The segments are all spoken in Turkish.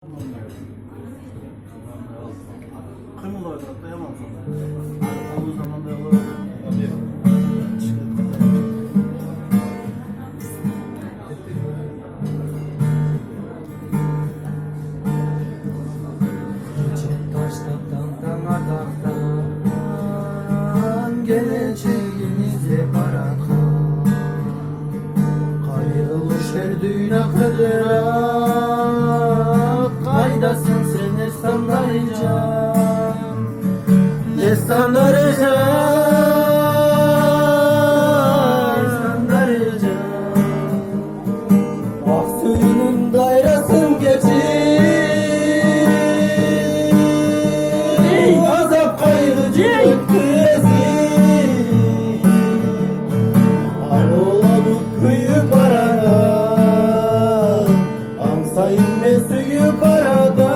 Kırmızı atlayamam sonra. Olduğu zaman da yolu geleceğinizi bırakın. Kayrılmış her düğüne kadar kaydasın sen estanlarıcan. Estanlarıcan, estanlarıcan. Bak suyunun dairasın geçir. Azap kayrıcı öptüresi. Kıyı parada, Ansayın ve suyu parada.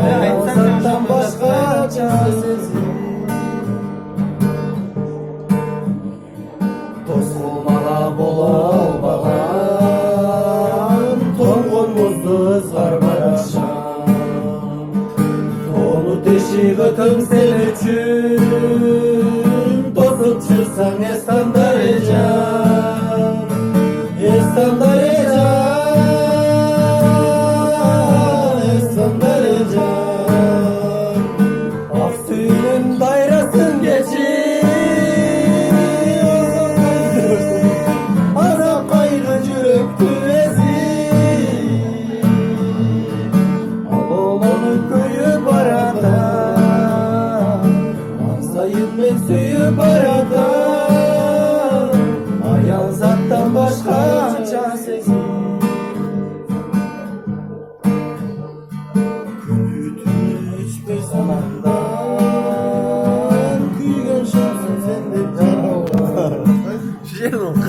Ağzından başka çaresiz. Toz olmala bola bağan, Tongunmuzdu ızgar baraşan. Tonu teşi gıtım sen üçün, Tozup çırsan estandarıcan. Estandarıcan, estandarıcan. Ak suyunun dairasın geçir. Azap kaygıcı öptü ezir. Ağoğlanın köyü barada, Ansayın ve suyu barada. Ayağın zattan başka çaresiz. Külütünü hiçbir zamandan, Kıygan şansın sende. Şişerim.